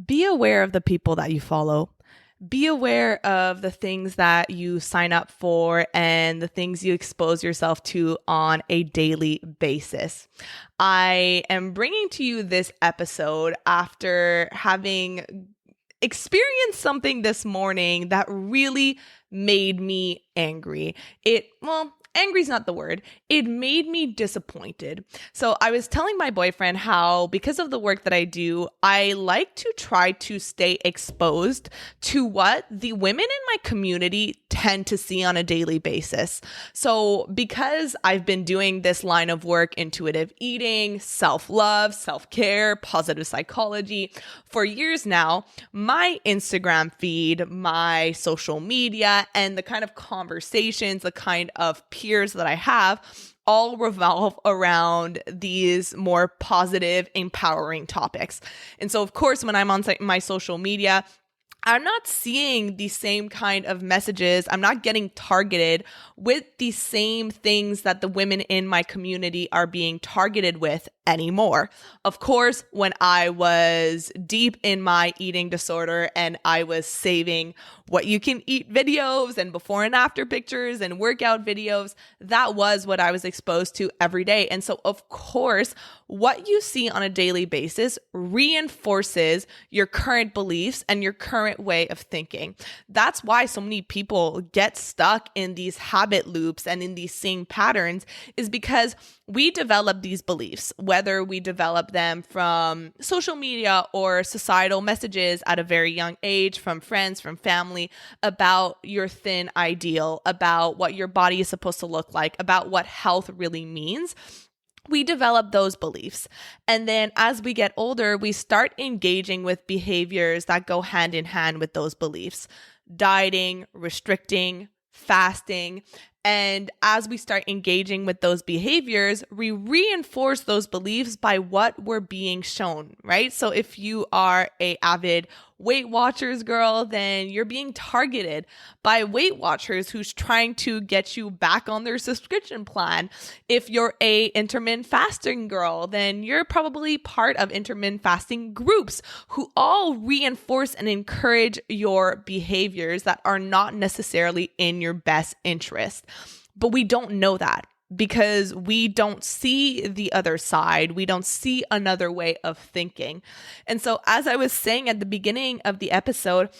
Be aware of the people that you follow. Be aware of the things that you sign up for and the things you expose yourself to on a daily basis. I am bringing to you this episode after having experienced something this morning that really made me angry. Angry's not the word. It made me disappointed. So I was telling my boyfriend how, because of the work that I do, I like to try to stay exposed to what the women in my community tend to see on a daily basis. So because I've been doing this line of work, intuitive eating, self-love, self-care, positive psychology, for years now, my Instagram feed, my social media, and the kind of conversations, the kind of peers that I have all revolve around these more positive, empowering topics. And so, of course, when I'm on my social media, I'm not seeing the same kind of messages. I'm not getting targeted with the same things that the women in my community are being targeted with anymore. Of course, when I was deep in my eating disorder and I was saving what you can eat videos and before and after pictures and workout videos, that was what I was exposed to every day. And so, of course, what you see on a daily basis reinforces your current beliefs and your current way of thinking. That's why so many people get stuck in these habit loops and in these same patterns, is because we develop these beliefs, whether we develop them from social media or societal messages at a very young age, from friends, from family, about your thin ideal, about what your body is supposed to look like, about what health really means. We develop those beliefs. And then as we get older, we start engaging with behaviors that go hand in hand with those beliefs. Dieting, restricting, fasting. And as we start engaging with those behaviors, we reinforce those beliefs by what we're being shown, right? So if you are an avid Weight Watchers girl, then you're being targeted by Weight Watchers who's trying to get you back on their subscription plan. If you're a intermittent fasting girl, then you're probably part of intermittent fasting groups who all reinforce and encourage your behaviors that are not necessarily in your best interest. But we don't know that, because we don't see the other side. We don't see another way of thinking. And so, as I was saying at the beginning of the episode,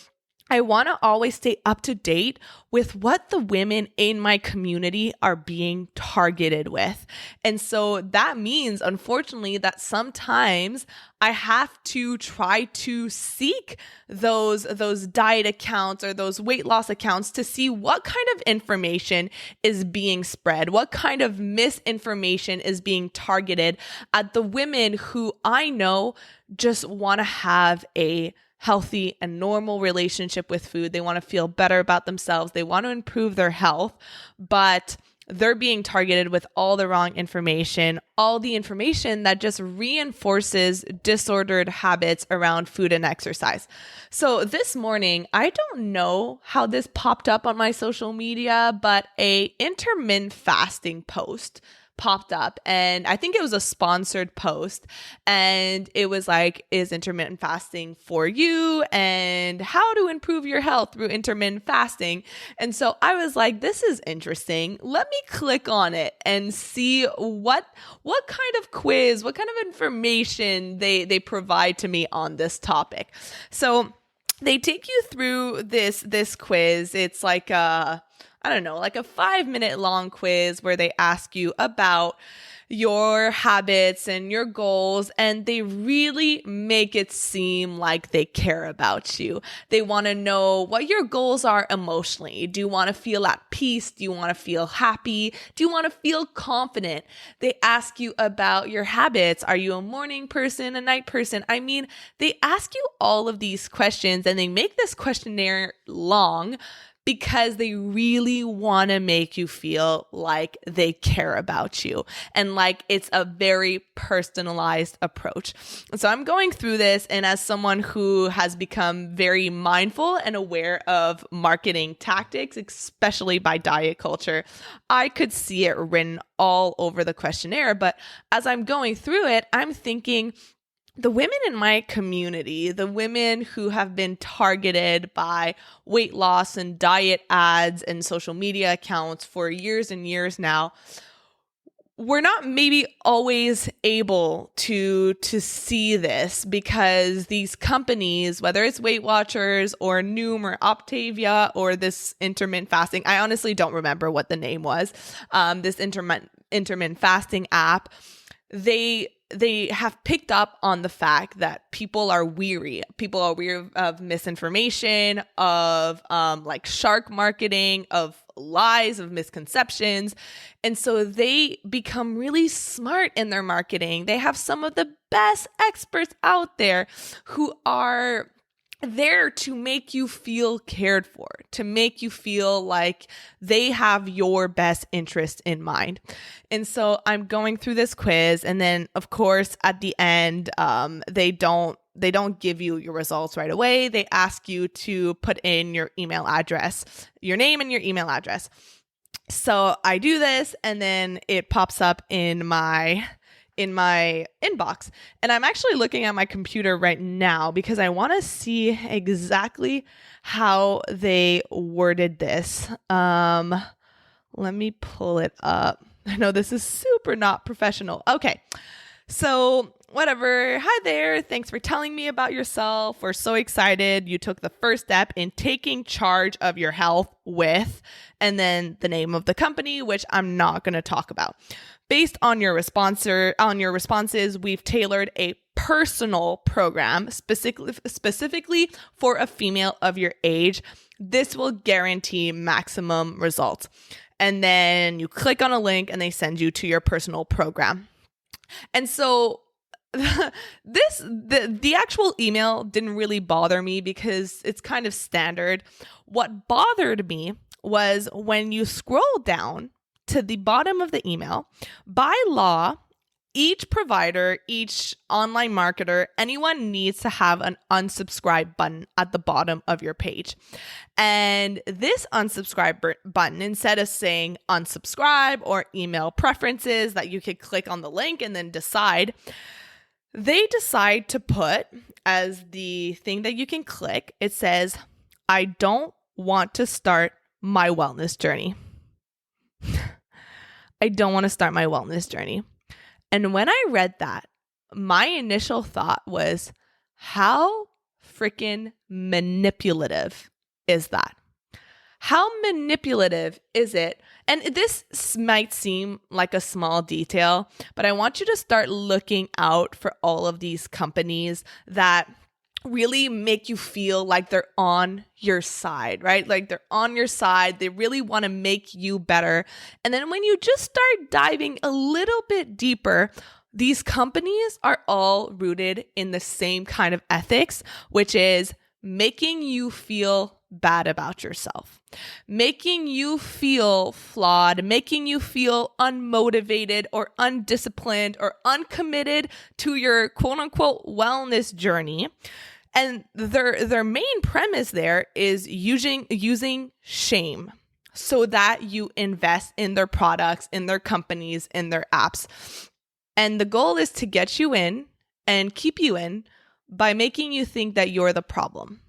I want to always stay up to date with what the women in my community are being targeted with. And so that means, unfortunately, that sometimes I have to try to seek those diet accounts or those weight loss accounts to see what kind of information is being spread, what kind of misinformation is being targeted at the women who I know just want to have a healthy and normal relationship with food. They want to feel better about themselves. They want to improve their health, but they're being targeted with all the wrong information, all the information that just reinforces disordered habits around food and exercise. So this morning, I don't know how this popped up on my social media, but a intermittent fasting post popped up, and I think it was a sponsored post, and it was like, is intermittent fasting for you, and how to improve your health through intermittent fasting. And so I was like, this is interesting. Let me click on it and see what kind of quiz, what kind of information they provide to me on this topic. So they take you through this quiz. It's like a 5-minute long quiz where they ask you about your habits and your goals, and they really make it seem like they care about you. They want to know what your goals are emotionally. Do you want to feel at peace? Do you want to feel happy? Do you want to feel confident? They ask you about your habits. Are you a morning person, a night person? I mean, they ask you all of these questions, and they make this questionnaire long because they really want to make you feel like they care about you and like it's a very personalized approach. And so I'm going through this, and as someone who has become very mindful and aware of marketing tactics, especially by diet culture, I could see it written all over the questionnaire. But as I'm going through it, I'm thinking, the women in my community, the women who have been targeted by weight loss and diet ads and social media accounts for years and years now, we're not maybe always able to see this because these companies, whether it's Weight Watchers or Noom or Optavia or this intermittent fasting, I honestly don't remember what the name was, this intermittent fasting app, they have picked up on the fact that people are weary. People are weary of misinformation, of like shark marketing, of lies, of misconceptions. And so they become really smart in their marketing. They have some of the best experts out there who are there to make you feel cared for, to make you feel like they have your best interest in mind. And so I'm going through this quiz, and then of course at the end, they don't give you your results right away. They ask you to put in your email address, your name and your email address. So I do this, and then it pops up in my inbox. And I'm actually looking at my computer right now because I want to see exactly how they worded this. Let me pull it up. I know this is super not professional. Okay. So whatever. Hi there. Thanks for telling me about yourself. We're so excited you took the first step in taking charge of your health with, and then the name of the company, which I'm not going to talk about. Based on your responses, we've tailored a personal program specifically for a female of your age. This will guarantee maximum results. And then you click on a link and they send you to your personal program. And so the actual email didn't really bother me because it's kind of standard. What bothered me was when you scroll down to the bottom of the email, by law, each provider, each online marketer, anyone needs to have an unsubscribe button at the bottom of your page. And this unsubscribe button, instead of saying unsubscribe or email preferences that you could click on the link and then decide, they decide to put as the thing that you can click, it says, I don't want to start my wellness journey. I don't want to start my wellness journey. And when I read that, my initial thought was, how freaking manipulative is that? How manipulative is it? And this might seem like a small detail, but I want you to start looking out for all of these companies that really make you feel like they're on your side, right? Like they're on your side. They really want to make you better. And then when you just start diving a little bit deeper, these companies are all rooted in the same kind of ethics, which is making you feel bad about yourself, making you feel flawed, making you feel unmotivated or undisciplined or uncommitted to your quote unquote wellness journey. And their main premise there is using shame so that you invest in their products, in their companies, in their apps. And the goal is to get you in and keep you in by making you think that you're the problem.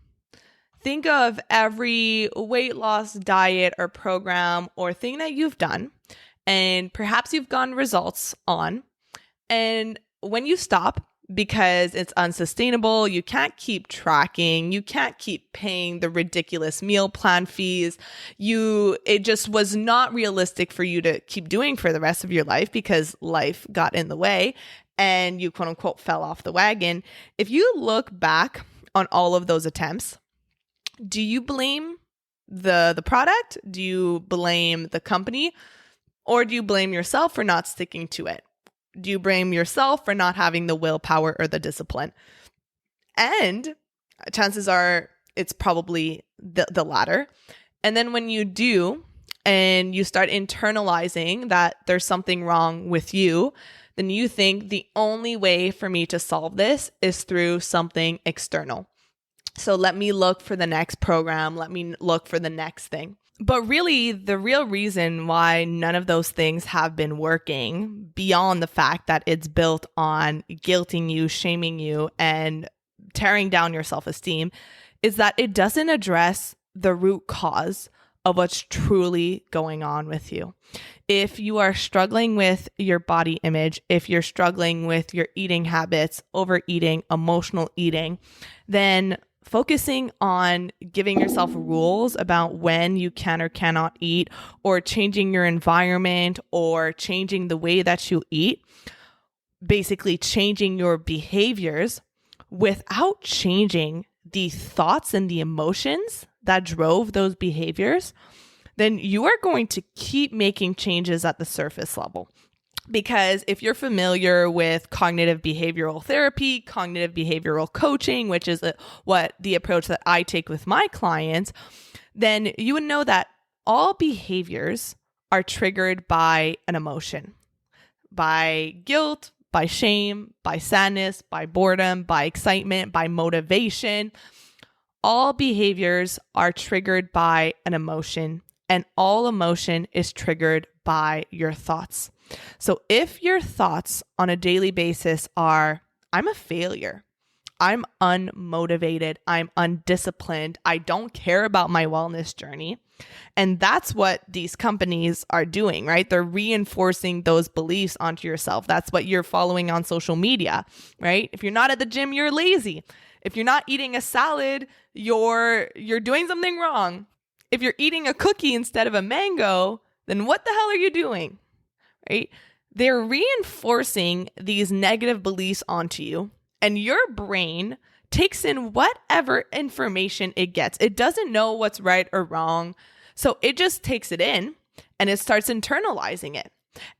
Think of every weight loss diet or program or thing that you've done, and perhaps you've gotten results on. And when you stop, because it's unsustainable, you can't keep tracking, you can't keep paying the ridiculous meal plan fees, it just was not realistic for you to keep doing for the rest of your life because life got in the way and you quote unquote fell off the wagon. If you look back on all of those attempts, do you blame the product? Do you blame the company? Or do you blame yourself for not sticking to it? Do you blame yourself for not having the willpower or the discipline? And chances are it's probably the latter. And then when you do, and you start internalizing that there's something wrong with you, then you think the only way for me to solve this is through something external. So let me look for the next program. Let me look for the next thing. But really, the real reason why none of those things have been working, beyond the fact that it's built on guilting you, shaming you, and tearing down your self-esteem, is that it doesn't address the root cause of what's truly going on with you. If you are struggling with your body image, if you're struggling with your eating habits, overeating, emotional eating, then focusing on giving yourself rules about when you can or cannot eat, or changing your environment, or changing the way that you eat, basically changing your behaviors without changing the thoughts and the emotions that drove those behaviors, then you are going to keep making changes at the surface level. Because if you're familiar with cognitive behavioral therapy, cognitive behavioral coaching, which is what the approach that I take with my clients, then you would know that all behaviors are triggered by an emotion, by guilt, by shame, by sadness, by boredom, by excitement, by motivation. All behaviors are triggered by an emotion, and all emotion is triggered by your thoughts. So if your thoughts on a daily basis are, I'm a failure, I'm unmotivated, I'm undisciplined, I don't care about my wellness journey, and that's what these companies are doing, right? They're reinforcing those beliefs onto yourself. That's what you're following on social media, right? If you're not at the gym, you're lazy. If you're not eating a salad, you're doing something wrong. If you're eating a cookie instead of a mango, then what the hell are you doing? Right? They're reinforcing these negative beliefs onto you, and your brain takes in whatever information it gets. It doesn't know what's right or wrong, so it just takes it in and it starts internalizing it.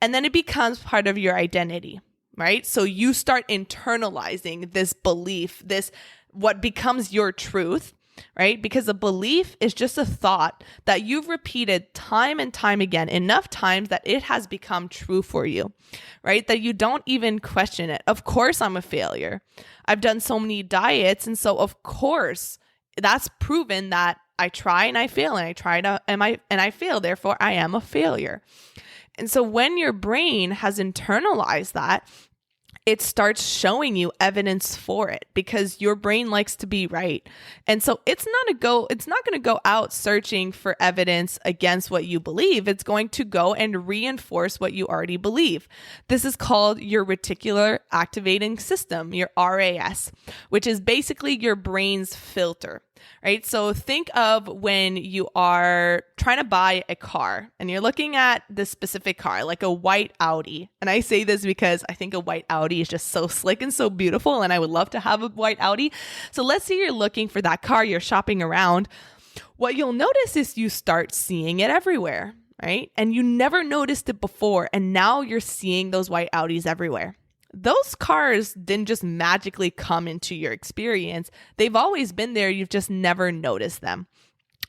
And then it becomes part of your identity, right? So you start internalizing this belief, this what becomes your truth, right? Because a belief is just a thought that you've repeated time and time again, enough times that it has become true for you, right? That you don't even question it. Of course, I'm a failure. I've done so many diets. And so of course, that's proven that I try and I fail, and I try to, and I fail. Therefore, I am a failure. And so when your brain has internalized that, it starts showing you evidence for it, because your brain likes to be right. And so it's not going to go out searching for evidence against what you believe. It's going to go and reinforce what you already believe. This is called your reticular activating system, your RAS, which is basically your brain's filter. Right? So think of when you are trying to buy a car and you're looking at this specific car, like a white Audi. And I say this because I think a white Audi is just so slick and so beautiful, and I would love to have a white Audi. So let's say you're looking for that car, you're shopping around. What you'll notice is you start seeing it everywhere, right? And you never noticed it before, and now you're seeing those white Audis everywhere. Those cars didn't just magically come into your experience. They've always been there. You've just never noticed them.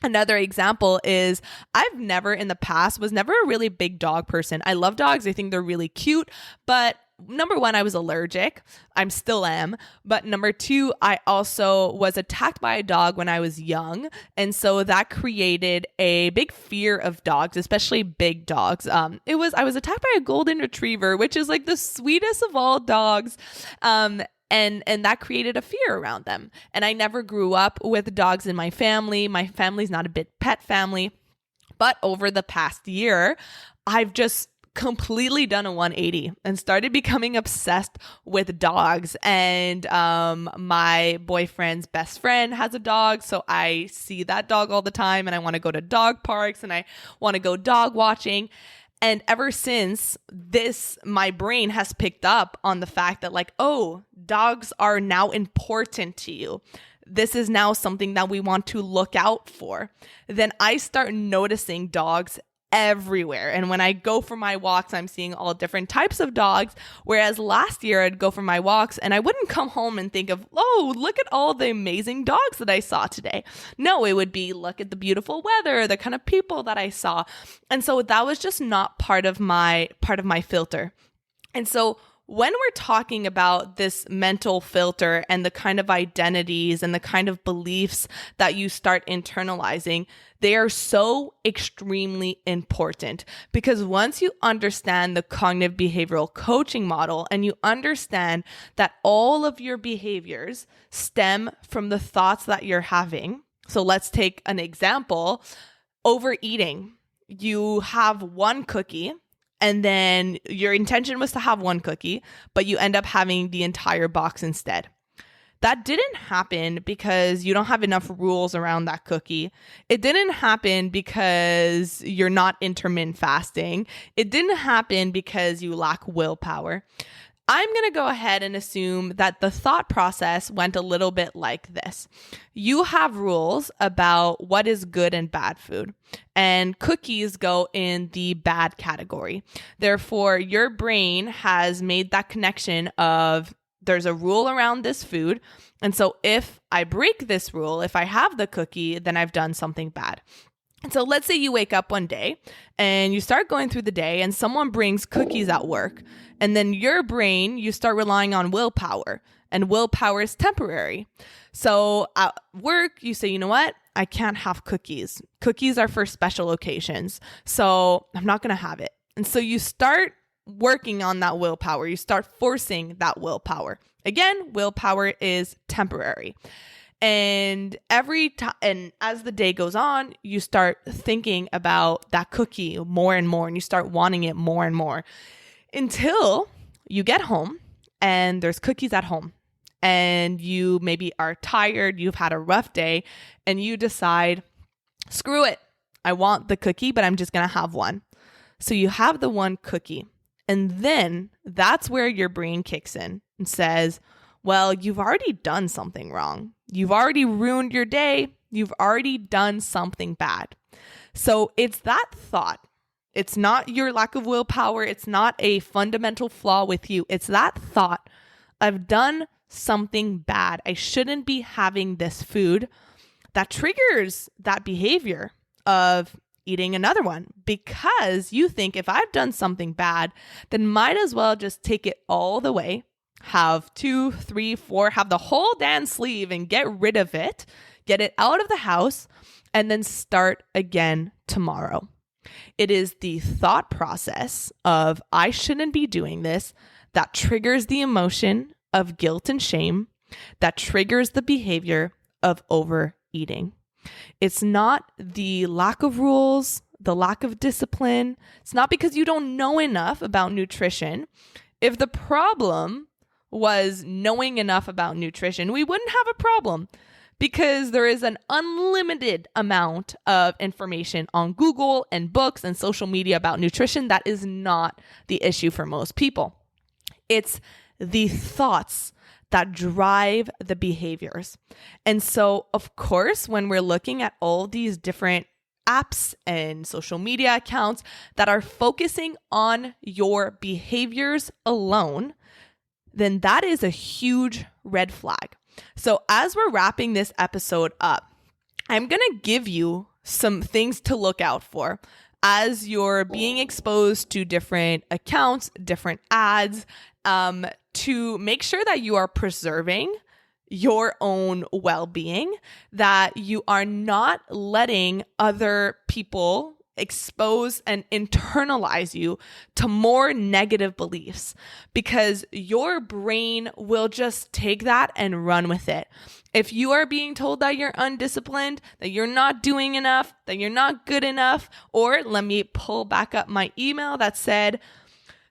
Another example is I've never in the past was never a really big dog person. I love dogs. I think they're really cute. But number one, I was allergic. I still am. But number two, I also was attacked by a dog when I was young. And so that created a big fear of dogs, especially big dogs. I was attacked by a golden retriever, which is like the sweetest of all dogs. And that created a fear around them. And I never grew up with dogs in my family. My family's not a big pet family. But over the past year, I've just completely done a 180 and started becoming obsessed with dogs. And my boyfriend's best friend has a dog, so I see that dog all the time, and I want to go to dog parks and I want to go dog watching. And ever since this, my brain has picked up on the fact that like, oh, dogs are now important to you. This is now something that we want to look out for. Then I start noticing dogs everywhere. And when I go for my walks, I'm seeing all different types of dogs. Whereas last year I'd go for my walks and I wouldn't come home and think of, oh, look at all the amazing dogs that I saw today. No, it would be, look at the beautiful weather, the kind of people that I saw. And so that was just not part of my filter. And so when we're talking about this mental filter and the kind of identities and the kind of beliefs that you start internalizing, they are so extremely important, because once you understand the cognitive behavioral coaching model and you understand that all of your behaviors stem from the thoughts that you're having. So let's take an example, overeating. You have one cookie, and then your intention was to have one cookie, but you end up having the entire box instead. That didn't happen because you don't have enough rules around that cookie. It didn't happen because you're not intermittent fasting. It didn't happen because you lack willpower. I'm going to go ahead and assume that the thought process went a little bit like this. You have rules about what is good and bad food, and cookies go in the bad category. Therefore, your brain has made that connection of there's a rule around this food. And so if I break this rule, if I have the cookie, then I've done something bad. And so let's say you wake up one day and you start going through the day and someone brings cookies at work. And then your brain, you start relying on willpower, and willpower is temporary. So at work, you say, you know what? I can't have cookies. Cookies are for special occasions. So I'm not going to have it. And so you start working on that willpower. You start forcing that willpower. Again, willpower is temporary. And every time, and as the day goes on, you start thinking about that cookie more and more, and you start wanting it more and more until you get home and there's cookies at home, and you maybe are tired, you've had a rough day, and you decide, screw it. I want the cookie, but I'm just going to have one. So you have the one cookie. And then that's where your brain kicks in and says, well, you've already done something wrong. You've already ruined your day. You've already done something bad. So it's that thought. It's not your lack of willpower. It's not a fundamental flaw with you. It's that thought. I've done something bad. I shouldn't be having this food. That triggers that behavior of eating another one, because you think if I've done something bad, then might as well just take it all the way, have 2, 3, 4, have the whole damn sleeve and get rid of it, get it out of the house, and then start again tomorrow. It is the thought process of I shouldn't be doing this that triggers the emotion of guilt and shame, that triggers the behavior of overeating. It's not the lack of rules, the lack of discipline. It's not because you don't know enough about nutrition. If the problem was knowing enough about nutrition, we wouldn't have a problem, because there is an unlimited amount of information on Google and books and social media about nutrition. That is not the issue for most people. It's the thoughts that drive the behaviors. And so, of course, when we're looking at all these different apps and social media accounts that are focusing on your behaviors alone, then that is a huge red flag. So as we're wrapping this episode up, I'm going to give you some things to look out for as you're being exposed to different accounts, different ads, to make sure that you are preserving your own well-being, that you are not letting other people expose and internalize you to more negative beliefs, because your brain will just take that and run with it. If you are being told that you're undisciplined, that you're not doing enough, that you're not good enough, or let me pull back up my email that said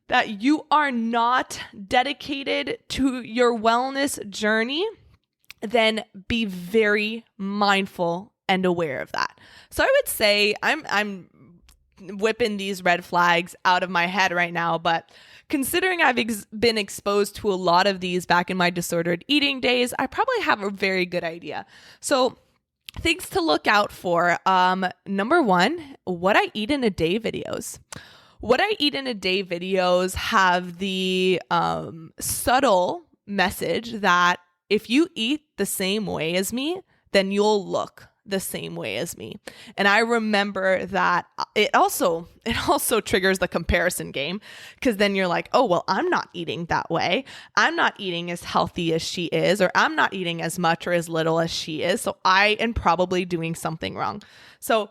that you are not dedicated to your wellness journey, then be very mindful and aware of that. So I would say I'm whipping these red flags out of my head right now, but considering I've been exposed to a lot of these back in my disordered eating days, I probably have a very good idea. So things to look out for. Number one, what I eat in a day videos. What I eat in a day videos have the subtle message that if you eat the same way as me, then you'll look the same way as me. And I remember that it also triggers the comparison game, because then you're like, oh, well, I'm not eating that way. I'm not eating as healthy as she is, or I'm not eating as much or as little as she is. So I am probably doing something wrong. So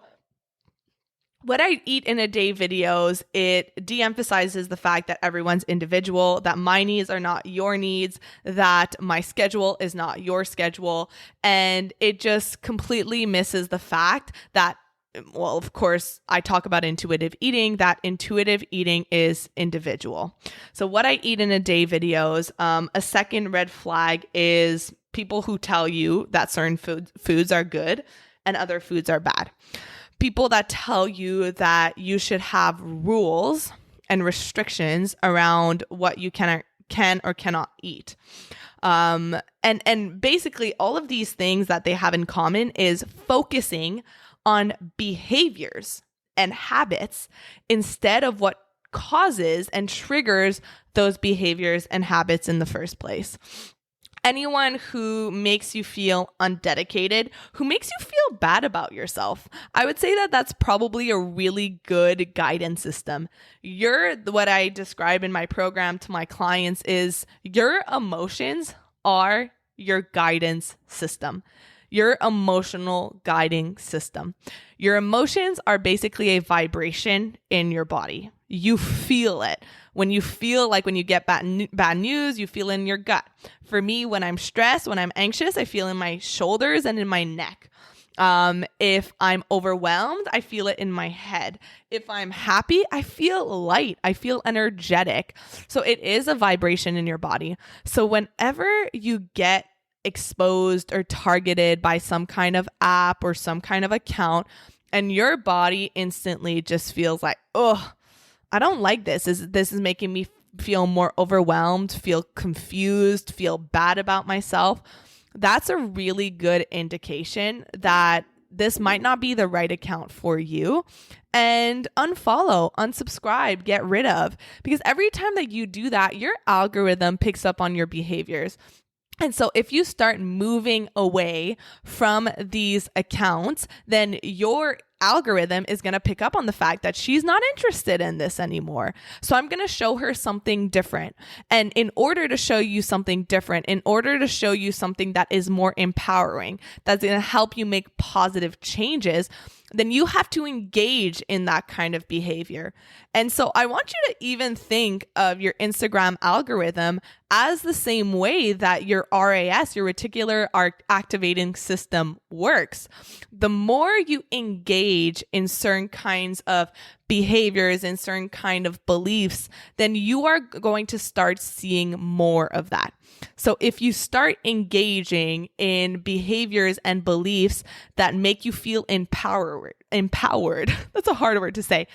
what I eat in a day videos, it de-emphasizes the fact that everyone's individual, that my needs are not your needs, that my schedule is not your schedule. And it just completely misses the fact that, well, of course, I talk about intuitive eating, that intuitive eating is individual. So what I eat in a day videos, a second red flag is people who tell you that certain foods are good and other foods are bad. People that tell you that you should have rules and restrictions around what you can or cannot eat. And basically all of these things that they have in common is focusing on behaviors and habits instead of what causes and triggers those behaviors and habits in the first place. Anyone who makes you feel undedicated, who makes you feel bad about yourself, I would say that that's probably a really good guidance system. What I describe in my program to my clients is your emotions are your guidance system. Your emotional guiding system. Your emotions are basically a vibration in your body. You feel it. When you get bad news, you feel it in your gut. For me, when I'm stressed, when I'm anxious, I feel in my shoulders and in my neck. If I'm overwhelmed, I feel it in my head. If I'm happy, I feel light. I feel energetic. So it is a vibration in your body. So whenever you get exposed or targeted by some kind of app or some kind of account, and your body instantly just feels like, oh, I don't like this. This is making me feel more overwhelmed, feel confused, feel bad about myself. That's a really good indication that this might not be the right account for you. And unfollow, unsubscribe, get rid of. Because every time that you do that, your algorithm picks up on your behaviors. And so if you start moving away from these accounts, then your algorithm is going to pick up on the fact that she's not interested in this anymore. So I'm going to show her something different. And in order to show you something different, in order to show you something that is more empowering, that's going to help you make positive changes, then you have to engage in that kind of behavior. And so I want you to even think of your Instagram algorithm as the same way that your RAS, your reticular activating system, works. The more you engage in certain kinds of behaviors and certain kind of beliefs, then you are going to start seeing more of that. So if you start engaging in behaviors and beliefs that make you feel empowered, that's a hard word to say,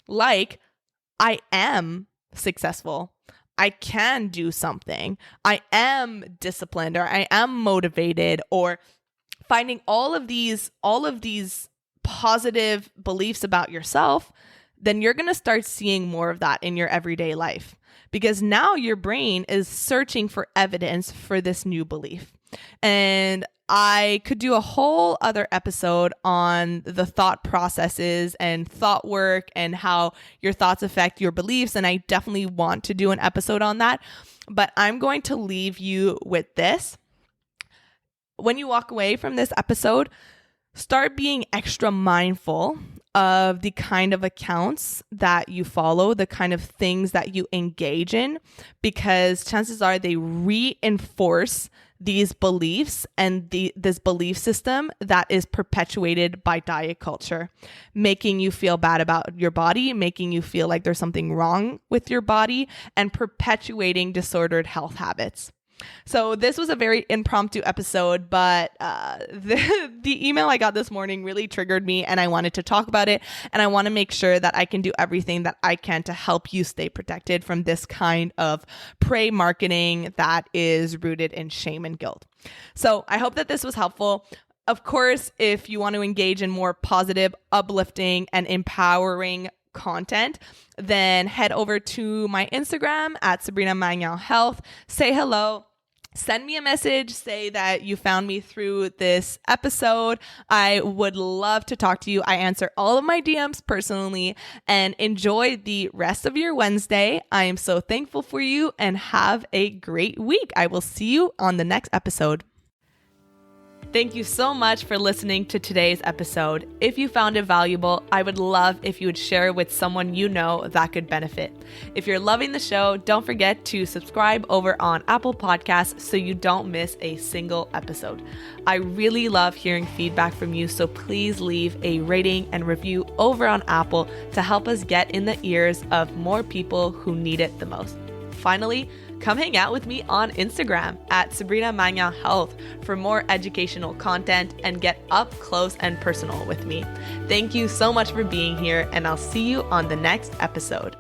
like, I am successful, I can do something, I am disciplined, or I am motivated, or finding all of these positive beliefs about yourself, then you're going to start seeing more of that in your everyday life, because now your brain is searching for evidence for this new belief. And I could do a whole other episode on the thought processes and thought work and how your thoughts affect your beliefs. And I definitely want to do an episode on that. But I'm going to leave you with this. When you walk away from this episode, start being extra mindful of the kind of accounts that you follow, the kind of things that you engage in, because chances are they reinforce these beliefs and this belief system that is perpetuated by diet culture, making you feel bad about your body, making you feel like there's something wrong with your body, and perpetuating disordered health habits. So this was a very impromptu episode, but the email I got this morning really triggered me, and I wanted to talk about it, and I want to make sure that I can do everything that I can to help you stay protected from this kind of prey marketing that is rooted in shame and guilt. So I hope that this was helpful. Of course, if you want to engage in more positive, uplifting, and empowering content, then head over to my Instagram at Sabrina Magnan Health. Say hello. Send me a message, say that you found me through this episode. I would love to talk to you. I answer all of my DMs personally, and enjoy the rest of your Wednesday. I am so thankful for you, and have a great week. I will see you on the next episode. Thank you so much for listening to today's episode. If you found it valuable, I would love if you would share it with someone you know that could benefit. If you're loving the show, don't forget to subscribe over on Apple Podcasts so you don't miss a single episode. I really love hearing feedback from you, so please leave a rating and review over on Apple to help us get in the ears of more people who need it the most. Finally, come hang out with me on Instagram at Sabrina Magna Health for more educational content and get up close and personal with me. Thank you so much for being here, and I'll see you on the next episode.